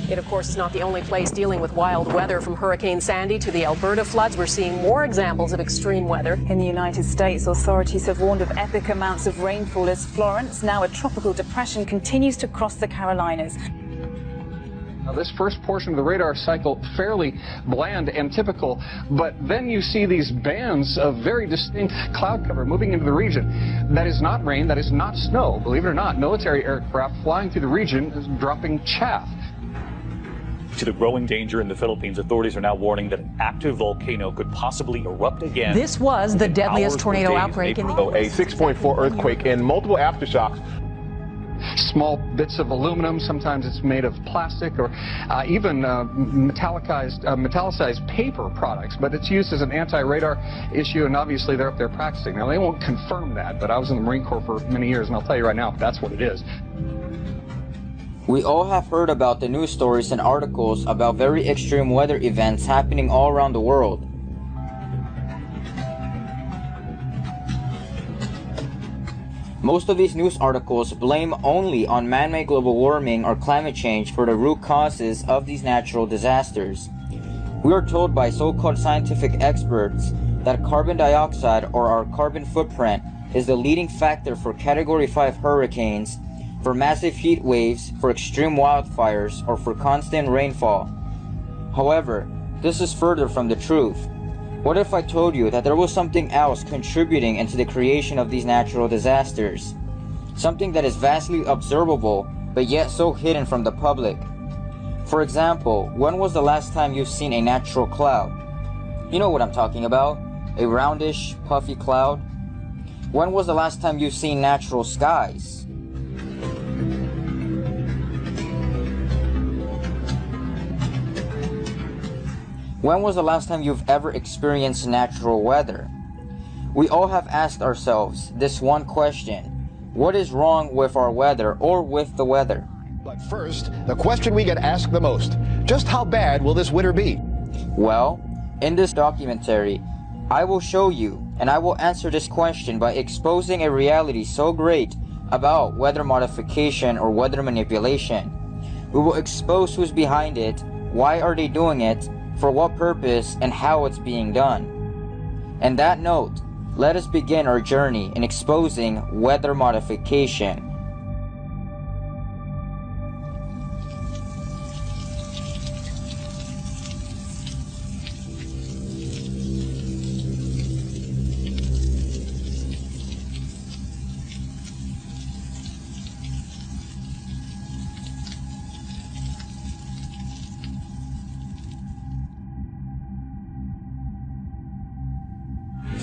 It, of course, is not the only place dealing with wild weather. From Hurricane Sandy to the Alberta floods, we're seeing more examples of extreme weather. In the United States, authorities have warned of epic amounts of rainfall as Florence, now a tropical depression, continues to cross the Carolinas. Now, this first portion of the radar cycle, fairly bland and typical, but then you see these bands of very distinct cloud cover moving into the region. That is not rain, that is not snow. Believe it or not, military aircraft flying through the region is dropping chaff. To the growing danger in the Philippines, authorities are now warning that an active volcano could possibly erupt again. This was the deadliest tornado outbreak in the U.S. A 6.4 earthquake and multiple aftershocks. Small bits of aluminum, sometimes it's made of plastic or even metallicized paper products, but it's used as an anti-radar issue, and obviously they're up there practicing. Now, they won't confirm that, but I was in the Marine Corps for many years, and I'll tell you right now, that's what it is. We all have heard about the news stories and articles about very extreme weather events happening all around the world. Most of these news articles blame only on man-made global warming or climate change for the root causes of these natural disasters. We are told by so-called scientific experts that carbon dioxide, or our carbon footprint, is the leading factor for Category 5 hurricanes, for massive heat waves, for extreme wildfires, or for constant rainfall. However, this is further from the truth. What if I told you that there was something else contributing into the creation of these natural disasters? Something that is vastly observable, but yet so hidden from the public. For example, when was the last time you've seen a natural cloud? You know what I'm talking about, a roundish, puffy cloud. When was the last time you've seen natural skies? When was the last time you've ever experienced natural weather? We all have asked ourselves this one question: what is wrong with our weather, or with the weather? But first, the question we get asked the most: just how bad will this winter be? Well, in this documentary, I will show you, and I will answer this question by exposing a reality so great about weather modification or weather manipulation. We will expose who's behind it, why are they doing it, for what purpose, and how it's being done. And that note, let us begin our journey in exposing weather modification.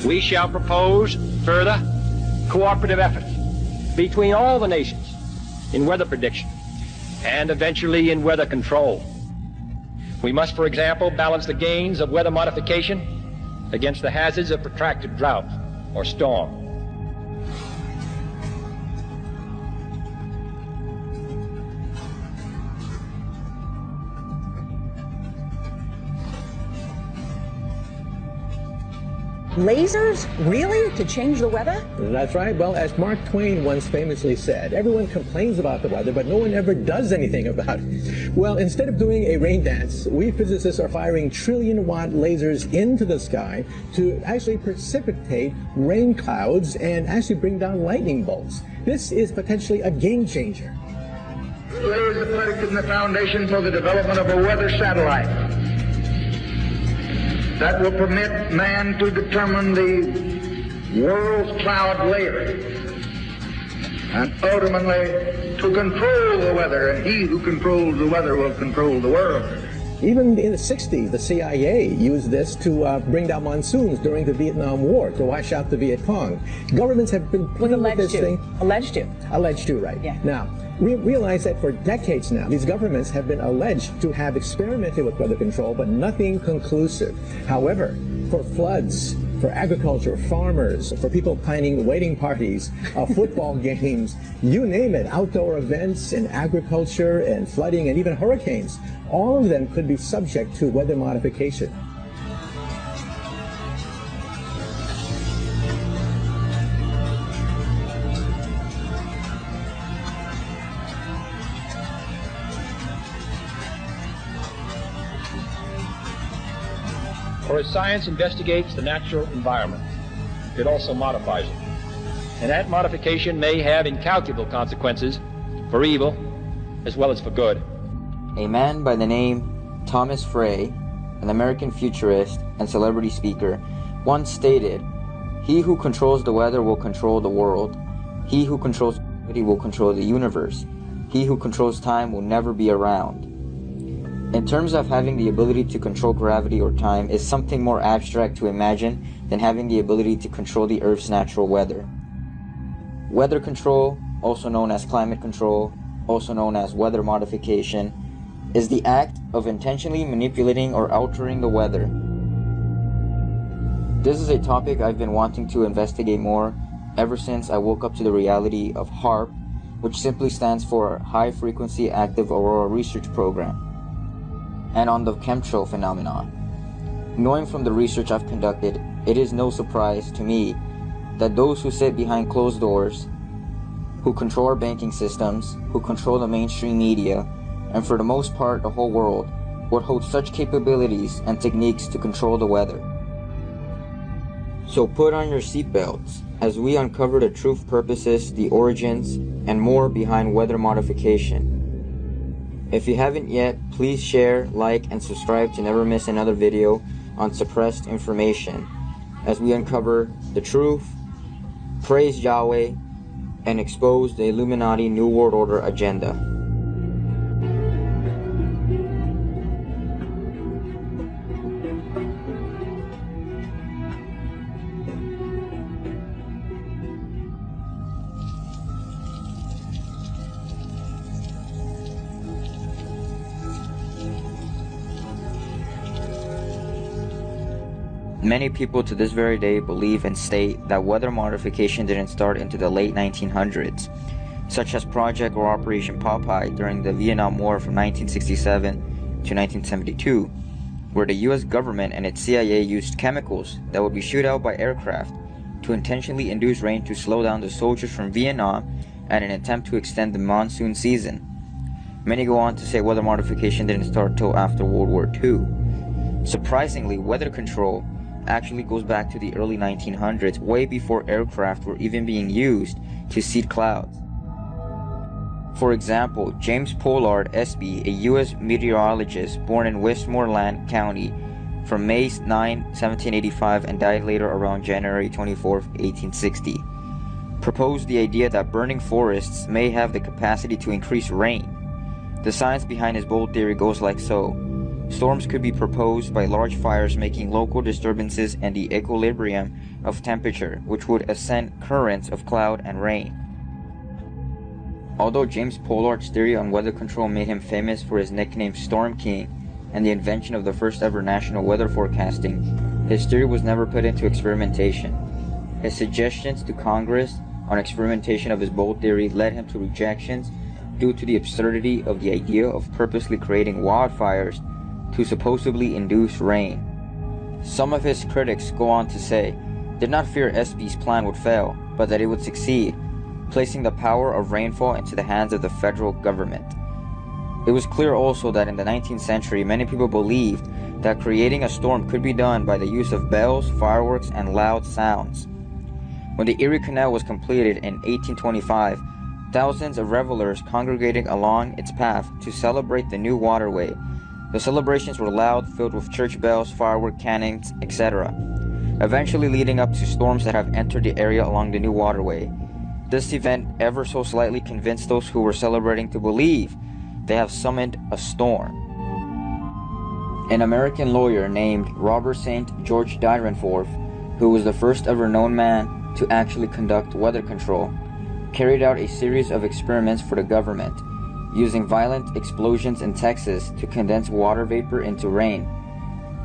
We shall propose further cooperative efforts between all the nations in weather prediction and eventually in weather control. We must, for example, balance the gains of weather modification against the hazards of protracted drought or storm. Lasers? Really? To change the weather? That's right. Well, as Mark Twain once famously said, everyone complains about the weather, but no one ever does anything about it. Well, instead of doing a rain dance, we physicists are firing trillion-watt lasers into the sky to actually precipitate rain clouds and actually bring down lightning bolts. This is potentially a game changer. Lays the predicate and the foundation for the development of a weather satellite that will permit man to determine the world's cloud layer and ultimately to control the weather, and he who controls the weather will control the world. Even in the 60s, the CIA used this to bring down monsoons during the Vietnam War, to wash out the Viet Cong. Governments have been playing with this thing. Alleged to. Alleged to, right. Yeah. Now, we realize that for decades now, these governments have been alleged to have experimented with weather control, but nothing conclusive. However, for floods, for agriculture, farmers, for people planning wedding parties, football games, you name it, outdoor events in agriculture and flooding and even hurricanes, all of them could be subject to weather modification. For as science investigates the natural environment, it also modifies it. And that modification may have incalculable consequences for evil as well as for good. A man by the name Thomas Frey, an American futurist and celebrity speaker, once stated, "He who controls the weather will control the world. He who controls gravity will control the universe. He who controls time will never be around." In terms of having the ability to control gravity or time is something more abstract to imagine than having the ability to control the Earth's natural weather. Weather control, also known as climate control, also known as weather modification, is the act of intentionally manipulating or altering the weather. This is a topic I've been wanting to investigate more ever since I woke up to the reality of HAARP, which simply stands for High Frequency Active Aurora Research Program, and on the chemtrail phenomenon. Knowing from the research I've conducted, it is no surprise to me that those who sit behind closed doors, who control our banking systems, who control the mainstream media, and for the most part the whole world, would hold such capabilities and techniques to control the weather. So put on your seatbelts as we uncover the truth, purposes, the origins, and more behind weather modification. If you haven't yet, please share, like, and subscribe to never miss another video on suppressed information as we uncover the truth, praise Yahweh, and expose the Illuminati New World Order agenda. Many people to this very day believe and state that weather modification didn't start into the late 1900s, such as Project or Operation Popeye during the Vietnam War from 1967 to 1972, where the US government and its CIA used chemicals that would be shot out by aircraft to intentionally induce rain to slow down the soldiers from Vietnam in an attempt to extend the monsoon season. Many go on to say weather modification didn't start till after World War II. Surprisingly, weather control actually goes back to the early 1900s, way before aircraft were even being used to seed clouds. For example, James Pollard, Espy, a U.S. meteorologist born in Westmoreland County from May 9, 1785 and died later around January 24, 1860, proposed the idea that burning forests may have the capacity to increase rain. The science behind his bold theory goes like so. Storms could be proposed by large fires making local disturbances in the equilibrium of temperature, which would ascend currents of cloud and rain. Although James Pollard's theory on weather control made him famous for his nickname Storm King and the invention of the first ever national weather forecasting, his theory was never put into experimentation. His suggestions to Congress on experimentation of his bold theory led him to rejections due to the absurdity of the idea of purposely creating wildfires to supposedly induce rain. Some of his critics go on to say, did not fear Espy's plan would fail, but that it would succeed, placing the power of rainfall into the hands of the federal government. It was clear also that in the 19th century, many people believed that creating a storm could be done by the use of bells, fireworks, and loud sounds. When the Erie Canal was completed in 1825, thousands of revelers congregated along its path to celebrate the new waterway. The celebrations were loud, filled with church bells, firework cannons, etc., eventually leading up to storms that have entered the area along the new waterway. This event ever so slightly convinced those who were celebrating to believe they have summoned a storm. An American lawyer named Robert St. George Dyrenforth, who was the first ever known man to actually conduct weather control, carried out a series of experiments for the government, using violent explosions in Texas to condense water vapor into rain.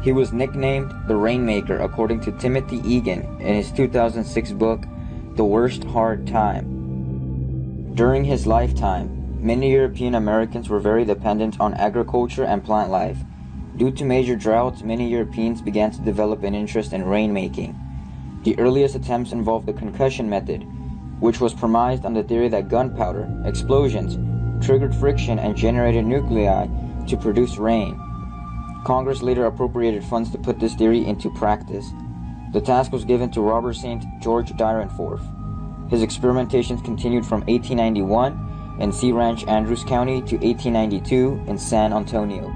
He was nicknamed the Rainmaker according to Timothy Egan in his 2006 book, The Worst Hard Time. During his lifetime, many European Americans were very dependent on agriculture and plant life. Due to major droughts, many Europeans began to develop an interest in rainmaking. The earliest attempts involved the concussion method, which was premised on the theory that gunpowder, explosions, triggered friction and generated nuclei to produce rain. Congress later appropriated funds to put this theory into practice. The task was given to Robert St. George Dyrenforth. His experimentations continued from 1891 in Sea Ranch, Andrews County to 1892 in San Antonio.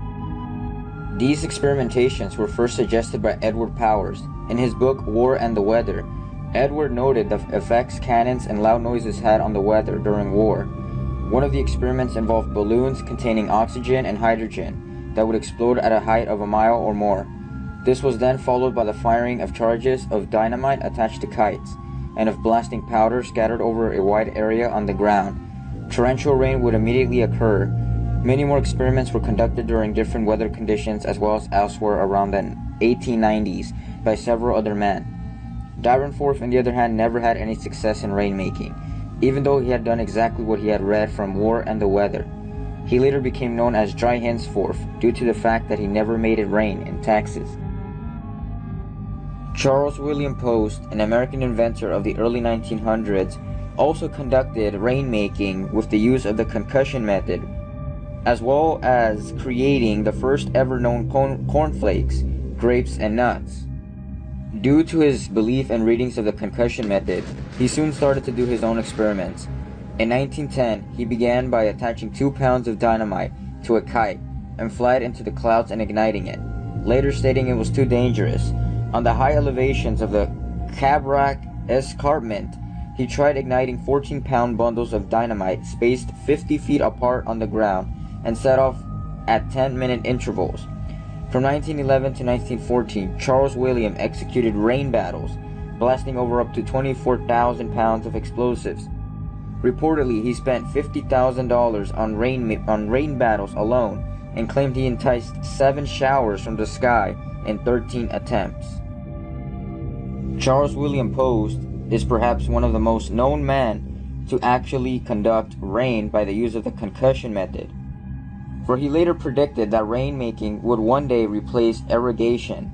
These experimentations were first suggested by Edward Powers. In his book War and the Weather, Edward noted the effects cannons and loud noises had on the weather during war. One of the experiments involved balloons containing oxygen and hydrogen that would explode at a height of a mile or more. This was then followed by the firing of charges of dynamite attached to kites, and of blasting powder scattered over a wide area on the ground. Torrential rain would immediately occur. Many more experiments were conducted during different weather conditions as well as elsewhere around the 1890s by several other men. Dyrenforth, on the other hand, never had any success in rainmaking, even though he had done exactly what he had read from War and the Weather. He later became known as Dry Henceforth due to the fact that he never made it rain in Texas. Charles William Post, an American inventor of the early 1900s, also conducted rainmaking with the use of the concussion method, as well as creating the first ever known cornflakes, grapes, and nuts. Due to his belief and readings of the concussion method, he soon started to do his own experiments. In 1910, he began by attaching 2 pounds of dynamite to a kite and fly it into the clouds and igniting it, later stating it was too dangerous. On the high elevations of the Cabrac Escarpment, he tried igniting 14-pound bundles of dynamite spaced 50 feet apart on the ground and set off at 10-minute intervals. From 1911 to 1914, Charles William executed rain battles, blasting over up to 24,000 pounds of explosives. Reportedly, he spent $50,000 on rain battles alone and claimed he enticed 7 showers from the sky in 13 attempts. Charles William Post is perhaps one of the most known men to actually conduct rain by the use of the concussion method, for he later predicted that rainmaking would one day replace irrigation.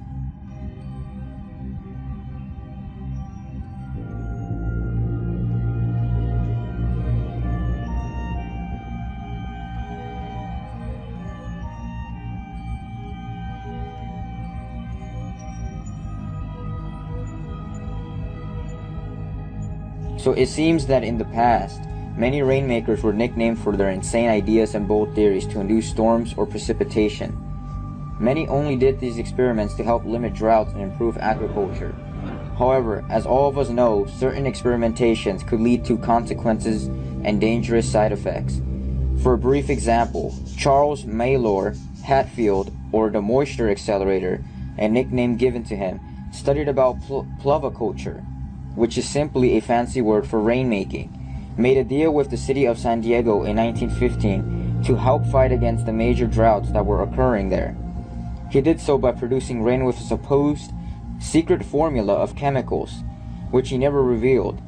So it seems that in the past, many rainmakers were nicknamed for their insane ideas and bold theories to induce storms or precipitation. Many only did these experiments to help limit droughts and improve agriculture. However, as all of us know, certain experimentations could lead to consequences and dangerous side effects. For a brief example, Charles Maylor Hatfield, or the moisture accelerator, a nickname given to him, studied about ploviculture, which is simply a fancy word for rainmaking, made a deal with the city of San Diego in 1915 to help fight against the major droughts that were occurring there. He did so by producing rain with a supposed secret formula of chemicals, which he never revealed.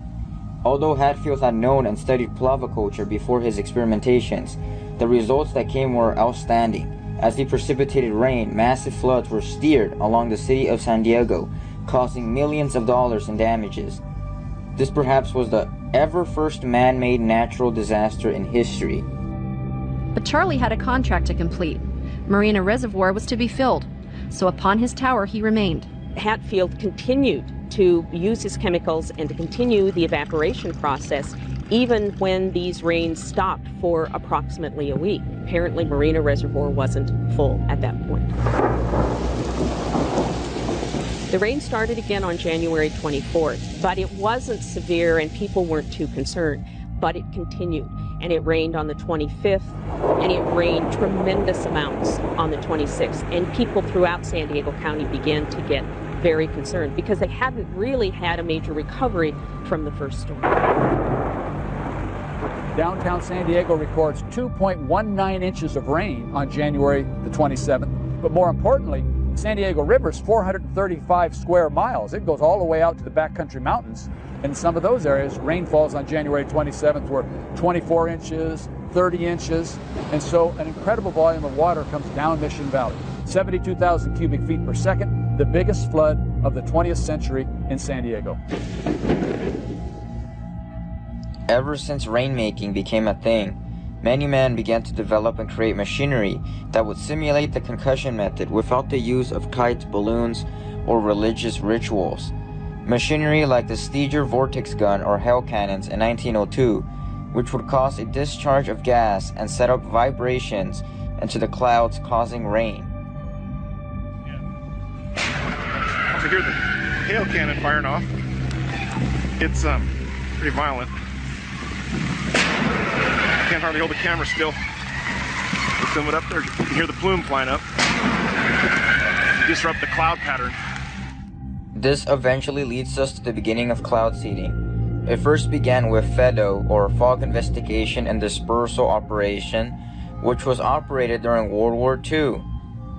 Although Hatfield had known and studied ploviculture before his experimentations, the results that came were outstanding. As he precipitated rain, massive floods were steered along the city of San Diego, causing millions of dollars in damages. This perhaps was the ever first man-made natural disaster in history. But Charlie had a contract to complete. Marina Reservoir was to be filled, so upon his tower he remained. Hatfield continued to use his chemicals and to continue the evaporation process even when these rains stopped for approximately a week. Apparently Marina Reservoir wasn't full at that point. The rain started again on January 24th, but it wasn't severe and people weren't too concerned, but it continued. And it rained on the 25th, and it rained tremendous amounts on the 26th. And people throughout San Diego County began to get very concerned because they hadn't really had a major recovery from the first storm. Downtown San Diego records 2.19 inches of rain on January the 27th. But more importantly, San Diego River's 435 square miles. It goes all the way out to the backcountry mountains. In some of those areas, rainfalls on January 27th were 24 inches, 30 inches, and so an incredible volume of water comes down Mission Valley. 72,000 cubic feet per second, the biggest flood of the 20th century in San Diego. Ever since rainmaking became a thing, Many men began to develop and create machinery that would simulate the concussion method without the use of kites, balloons, or religious rituals. Machinery like the Steger vortex gun or hail cannons in 1902, which would cause a discharge of gas and set up vibrations into the clouds, causing rain. Over here, the hail cannon firing off. It's pretty violent. Can't hardly hold the camera still. We'll film it up there. You can hear the plume flying up. Disrupt the cloud pattern. This eventually leads us to the beginning of cloud seeding. It first began with FEDO, or Fog Investigation and Dispersal Operation, which was operated during World War II.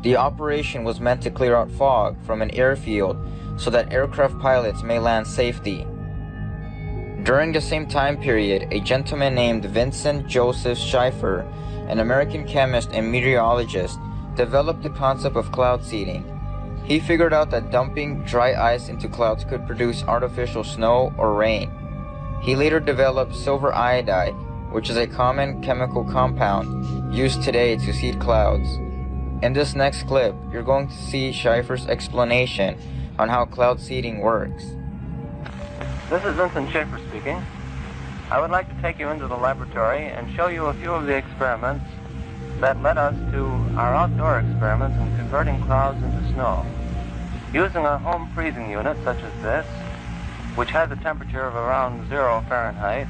The operation was meant to clear out fog from an airfield so that aircraft pilots may land safely. During the same time period, a gentleman named Vincent Joseph Schaefer, an American chemist and meteorologist, developed the concept of cloud seeding. He figured out that dumping dry ice into clouds could produce artificial snow or rain. He later developed silver iodide, which is a common chemical compound used today to seed clouds. In this next clip, you're going to see Schaefer's explanation on how cloud seeding works. This is Vincent Schaefer speaking. I would like to take you into the laboratory and show you a few of the experiments that led us to our outdoor experiments in converting clouds into snow. Using a home freezing unit such as this, which has a temperature of around 0 Fahrenheit,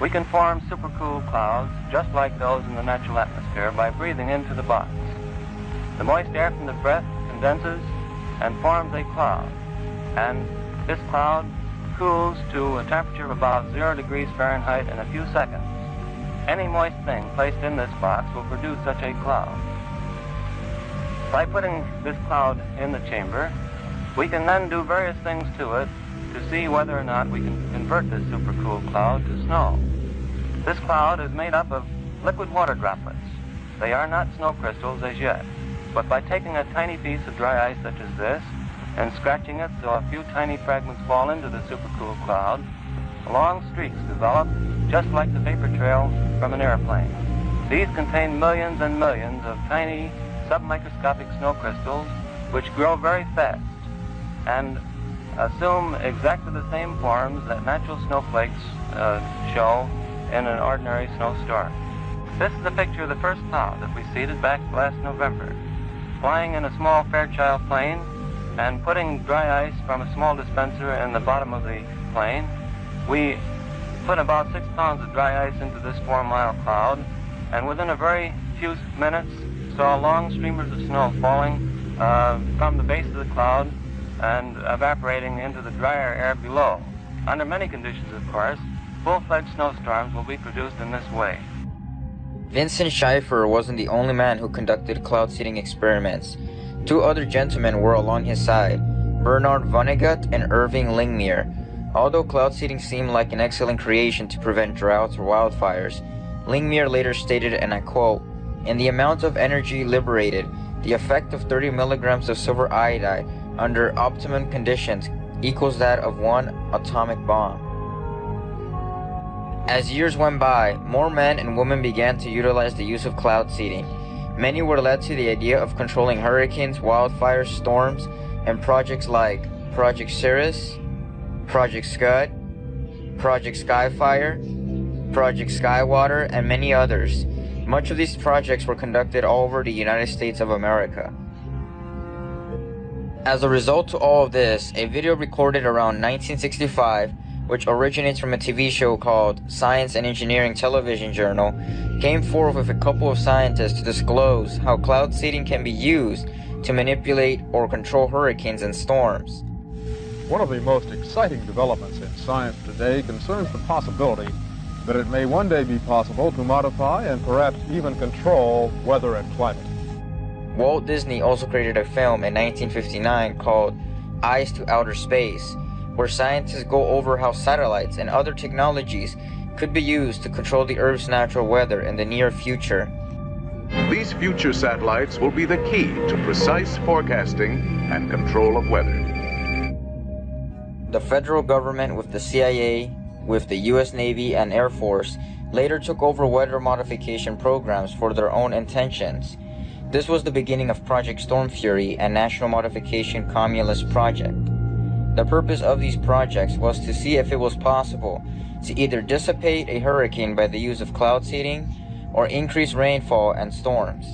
we can form supercool clouds just like those in the natural atmosphere by breathing into the box. The moist air from the breath condenses and forms a cloud, and this cloud cools to a temperature of about 0 degrees Fahrenheit in a few seconds. Any moist thing placed in this box will produce such a cloud. By putting this cloud in the chamber, we can then do various things to it to see whether or not we can convert this supercool cloud to snow. This cloud is made up of liquid water droplets. They are not snow crystals as yet, but by taking a tiny piece of dry ice such as this and scratching it so a few tiny fragments fall into the supercool cloud, long streaks develop just like the vapor trail from an airplane. These contain millions and millions of tiny submicroscopic snow crystals which grow very fast and assume exactly the same forms that natural snowflakes show in an ordinary snowstorm. This is a picture of the first cloud that we seeded back last November. Flying in a small Fairchild plane and putting dry ice from a small dispenser in the bottom of the plane, we put about 6 pounds of dry ice into this 4-mile cloud, and within a very few minutes saw long streamers of snow falling from the base of the cloud and evaporating into the drier air below. Under many conditions, of course, full-fledged snowstorms will be produced in this way. Vincent Schaefer wasn't the only man who conducted cloud seeding experiments. 2 other gentlemen were along his side, Bernard Vonnegut and Irving Lingmuir. Although cloud seeding seemed like an excellent creation to prevent droughts or wildfires, Lingmuir later stated, and I quote, "In the amount of energy liberated, the effect of 30 milligrams of silver iodide under optimum conditions equals that of 1 atomic bomb." As years went by, more men and women began to utilize the use of cloud seeding. Many were led to the idea of controlling hurricanes, wildfires, storms, and projects like Project Cirrus, Project Scud, Project Skyfire, Project Skywater, and many others. Much of these projects were conducted all over the United States of America. As a result to all of this, a video recorded around 1965, which originates from a TV show called Science and Engineering Television Journal, came forth with a couple of scientists to disclose how cloud seeding can be used to manipulate or control hurricanes and storms. One of the most exciting developments in science today concerns the possibility that it may one day be possible to modify and perhaps even control weather and climate. Walt Disney also created a film in 1959 called Eyes to Outer Space, where scientists go over how satellites and other technologies could be used to control the Earth's natural weather in the near future. These future satellites will be the key to precise forecasting and control of weather. The federal government, with the CIA, with the U.S. Navy and Air Force, later took over weather modification programs for their own intentions. This was the beginning of Project Storm Fury and National Modification Communist Project. The purpose of these projects was to see if it was possible to either dissipate a hurricane by the use of cloud seeding or increase rainfall and storms.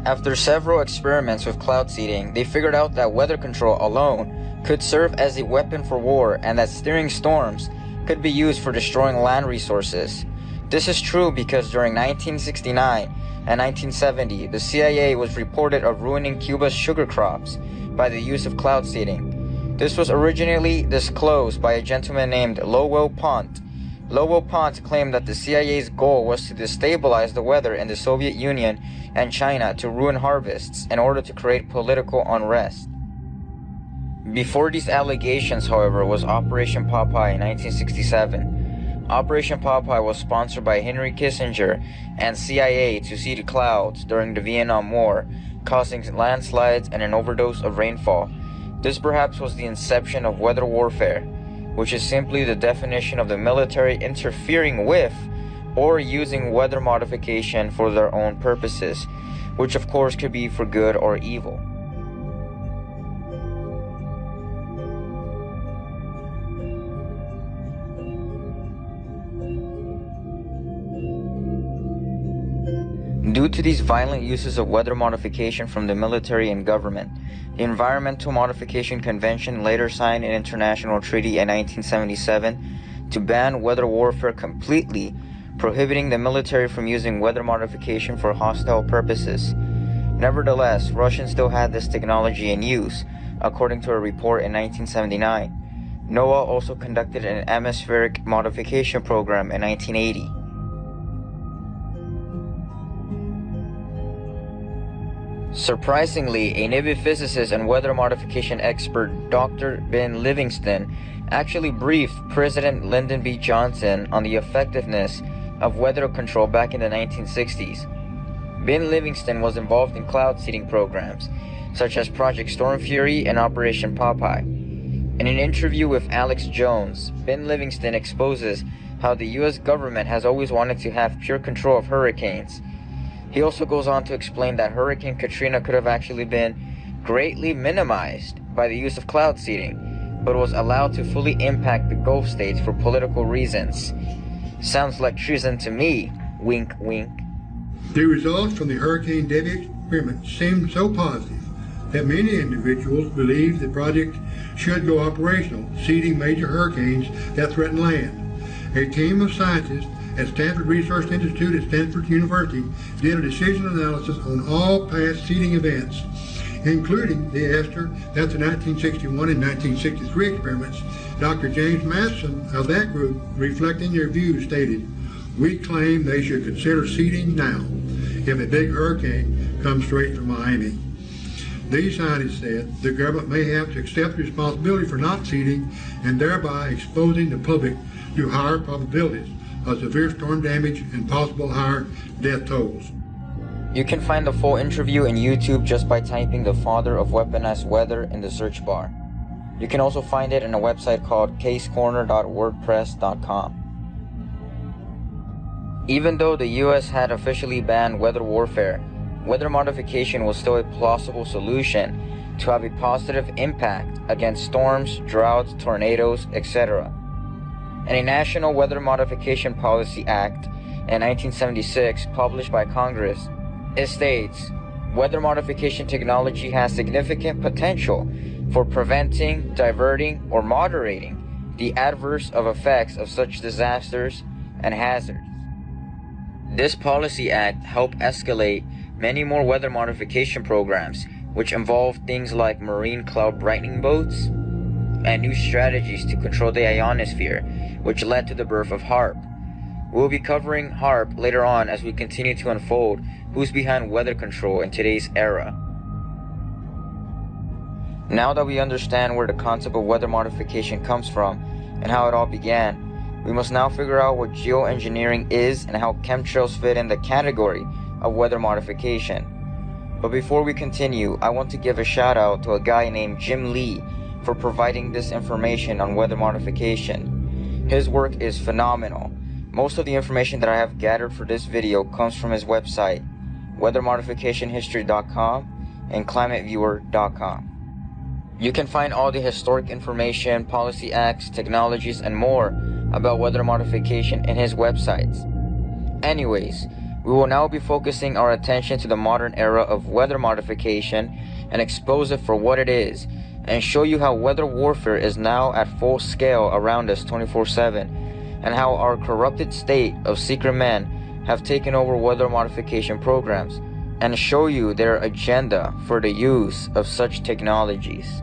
After several experiments with cloud seeding, they figured out that weather control alone could serve as a weapon for war and that steering storms could be used for destroying land resources. This is true because during 1969 and 1970, the CIA was reported of ruining Cuba's sugar crops by the use of cloud seeding. This was originally disclosed by a gentleman named Lowell Pont. Lowell Pont claimed that the CIA's goal was to destabilize the weather in the Soviet Union and China to ruin harvests in order to create political unrest. Before these allegations, however, was Operation Popeye in 1967. Operation Popeye was sponsored by Henry Kissinger and CIA to seed clouds during the Vietnam War, causing landslides and an overdose of rainfall. This perhaps was the inception of weather warfare, which is simply the definition of the military interfering with or using weather modification for their own purposes, which of course could be for good or evil. Due to these violent uses of weather modification from the military and government, the Environmental Modification Convention later signed an international treaty in 1977 to ban weather warfare completely, prohibiting the military from using weather modification for hostile purposes. Nevertheless, Russians still had this technology in use, according to a report in 1979. NOAA also conducted an atmospheric modification program in 1980. Surprisingly, a Navy physicist and weather modification expert, Dr. Ben Livingston, actually briefed President Lyndon B. Johnson on the effectiveness of weather control back in the 1960s. Ben Livingston was involved in cloud seeding programs, such as Project Storm Fury and Operation Popeye. In an interview with Alex Jones, Ben Livingston exposes how the U.S. government has always wanted to have pure control of hurricanes. He also goes on to explain that Hurricane Katrina could have actually been greatly minimized by the use of cloud seeding, but was allowed to fully impact the Gulf states for political reasons. Sounds like treason to me, wink wink. The results from the Hurricane Debbie experiment seemed so positive that many individuals believed the project should go operational, seeding major hurricanes that threaten land. A team of scientists at Stanford Research Institute at Stanford University did a decision analysis on all past seeding events, including the Esther, that's the 1961 and 1963 experiments. Dr. James Matheson of that group, reflecting their views, stated, "We claim they should consider seeding now if a big hurricane comes straight from Miami." These scientists said the government may have to accept responsibility for not seeding and thereby exposing the public to higher probabilities of severe storm damage and possible higher death tolls. You can find the full interview in YouTube just by typing "the father of weaponized weather" in the search bar. You can also find it in a website called casecorner.wordpress.com. Even though the US had officially banned weather warfare, weather modification was still a plausible solution to have a positive impact against storms, droughts, tornadoes, etc. In a National Weather Modification Policy Act in 1976, published by Congress, it states, "Weather modification technology has significant potential for preventing, diverting, or moderating the adverse effects of such disasters and hazards." This policy act helped escalate many more weather modification programs, which involved things like marine cloud brightening boats and new strategies to control the ionosphere, which led to the birth of HAARP. We'll be covering HAARP later on as we continue to unfold who's behind weather control in today's era. Now that we understand where the concept of weather modification comes from and how it all began, we must now figure out what geoengineering is and how chemtrails fit in the category of weather modification. But before we continue, I want to give a shout out to a guy named Jim Lee for providing this information on weather modification. His work is phenomenal. Most of the information that I have gathered for this video comes from his website, weathermodificationhistory.com and climateviewer.com. You can find all the historic information, policy acts, technologies, and more about weather modification in his websites. Anyways, we will now be focusing our attention to the modern era of weather modification and expose it for what it is, and show you how weather warfare is now at full scale around us 24/7, and how our corrupted state of secret men have taken over weather modification programs, and show you their agenda for the use of such technologies.